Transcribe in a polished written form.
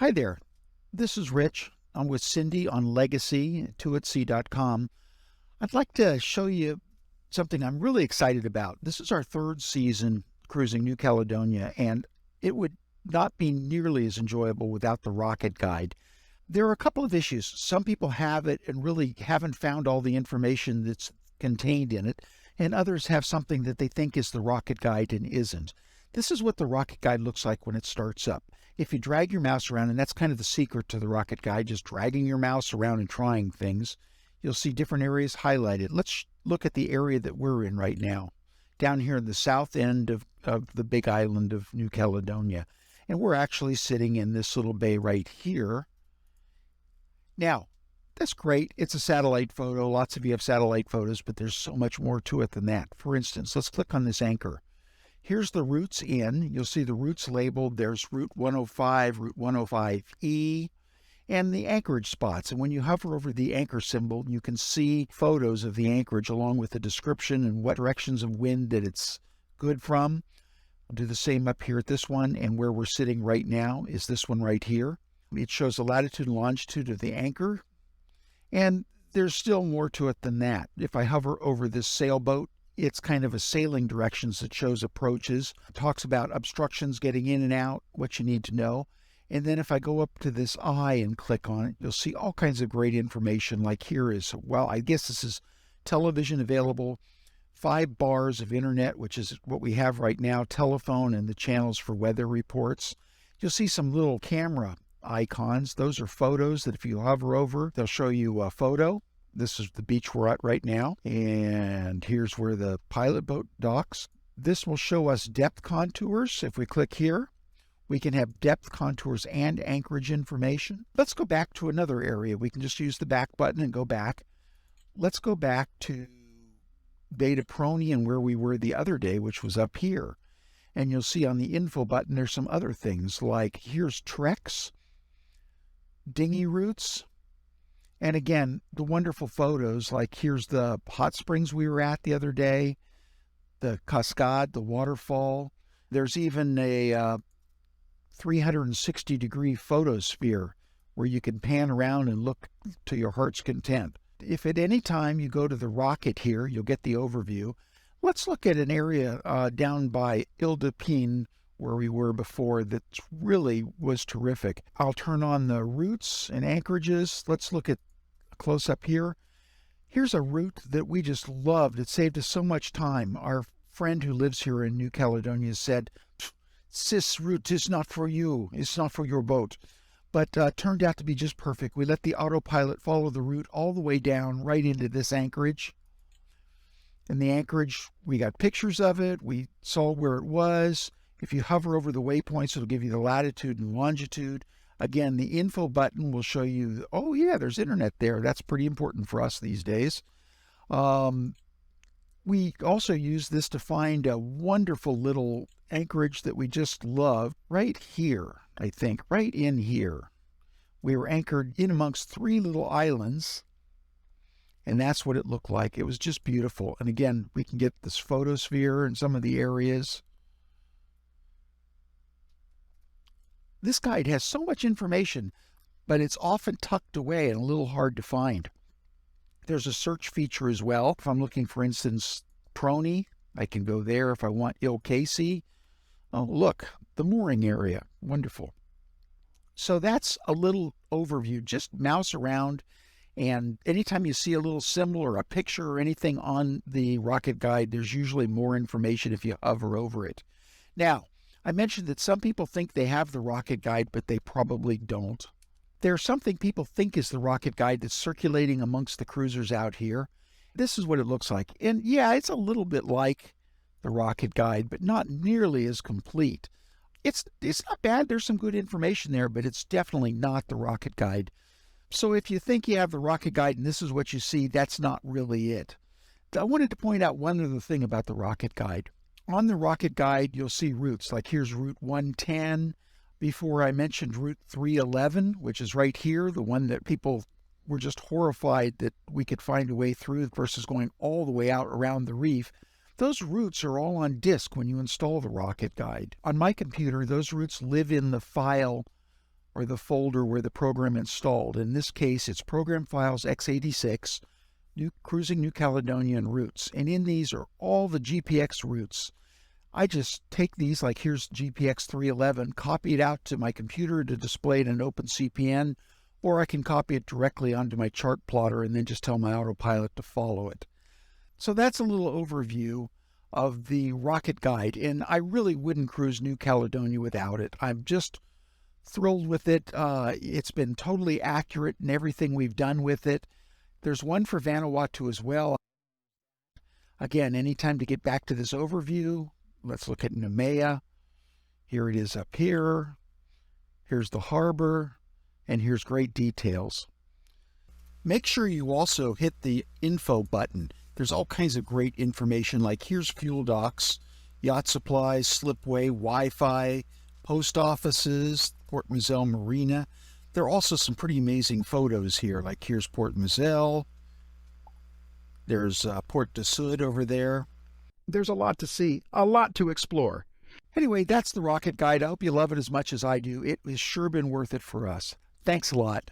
Hi there, this is Rich. I'm with Cindy on legacy@sea.com. I'd like to show you something I'm really excited about. This is our third season cruising New Caledonia, and it would not be nearly as enjoyable without the Rocket Guide. There are a couple of issues. Some people have it and really haven't found all the information that's contained in it, and others have something that they think is the Rocket Guide and isn't. This is what the Rocket Guide looks like when it starts up. If you drag your mouse around, and that's kind of the secret to the Rocket Guide, just dragging your mouse around and trying things, you'll see different areas highlighted. Let's look at the area that we're in right now, down here in the south end of the big island of New Caledonia. And we're actually sitting in this little bay right here. Now, that's great. It's a satellite photo. Lots of you have satellite photos, but there's so much more to it than that. For instance, let's click on this anchor. Here's the routes in. You'll see the routes labeled. There's Route 105, Route 105E, and the anchorage spots. And when you hover over the anchor symbol, you can see photos of the anchorage along with the description and what directions of wind that it's good from. I'll do the same up here at this one, and where we're sitting right now is this one right here. It shows the latitude and longitude of the anchor, and there's still more to it than that. If I hover over this sailboat, it's kind of a sailing directions that shows approaches. It talks about obstructions getting in and out, what you need to know. And then if I go up to this eye and click on it, you'll see all kinds of great information. Like here is, well, I guess this is television available, 5 bars of internet, which is what we have right now, telephone, and the channels for weather reports. You'll see some little camera icons. Those are photos that if you hover over, they'll show you a photo. This is the beach we're at right now, and here's where the pilot boat docks. This will show us depth contours. If we click here, we can have depth contours and anchorage information. Let's go back to another area. We can just use the back button and go back. Let's go back to Beta Prony and where we were the other day, which was up here. And you'll see on the info button, there's some other things like here's treks, dinghy routes, and again, the wonderful photos, like here's the hot springs we were at the other day, the cascade, the waterfall. There's even a 360-degree photosphere where you can pan around and look to your heart's content. If at any time you go to the rocket here, you'll get the overview. Let's look at an area down by Ile de Pine, where we were before, that really was terrific. I'll turn on the routes and anchorages. Let's look at a close-up here. Here's a route that we just loved. It saved us so much time. Our friend who lives here in New Caledonia said, "This route is not for you. It's not for your boat." But turned out to be just perfect. We let the autopilot follow the route all the way down right into this anchorage. And the anchorage, we got pictures of it. We saw where it was. If you hover over the waypoints, it'll give you the latitude and longitude. Again, the info button will show you, oh yeah, there's internet there. That's pretty important for us these days. We also use this to find a wonderful little anchorage that we just love right here, I think, right in here. We were anchored in amongst 3 little islands, and that's what it looked like. It was just beautiful. And again, we can get this photosphere and some of the areas. This guide has so much information, but it's often tucked away and a little hard to find. There's a search feature as well. If I'm looking, for instance, Prony, I can go there. If I want Ile Casey, oh, look, the mooring area. Wonderful. So that's a little overview. Just mouse around, and anytime you see a little symbol or a picture or anything on the Rocket Guide, there's usually more information if you hover over it. Now, I mentioned that some people think they have the Rocket Guide, but they probably don't. There's something people think is the Rocket Guide that's circulating amongst the cruisers out here. This is what it looks like. And yeah, it's a little bit like the Rocket Guide, but not nearly as complete. It's not bad. There's some good information there, but it's definitely not the Rocket Guide. So if you think you have the Rocket Guide and this is what you see, that's not really it. I wanted to point out one other thing about the Rocket Guide. On the Rocket Guide, you'll see routes, like here's Route 110. Before I mentioned Route 311, which is right here, the one that people were just horrified that we could find a way through versus going all the way out around the reef. Those routes are all on disk when you install the Rocket Guide. On my computer, those routes live in the file or the folder where the program installed. In this case, it's Program Files x86, Cruising New Caledonia and routes. And in these are all the GPX routes. I just take these, like here's GPX 311, copy it out to my computer to display it in OpenCPN, or I can copy it directly onto my chart plotter and then just tell my autopilot to follow it. So that's a little overview of the Rocket Guide, and I really wouldn't cruise New Caledonia without it. I'm just thrilled with it. It's been totally accurate in everything we've done with it. There's one for Vanuatu as well. Again, anytime to get back to this overview, let's look at Nemea. Here it is up here. Here's the harbor, and here's great details. Make sure you also hit the info button. There's all kinds of great information, like here's fuel docks, yacht supplies, slipway, Wi-Fi, post offices, Port Moselle Marina. There are also some pretty amazing photos here, like here's Port Moselle. There's Port de Sud over there. There's a lot to see, a lot to explore. Anyway, that's the Rocket Guide. I hope you love it as much as I do. It has sure been worth it for us. Thanks a lot.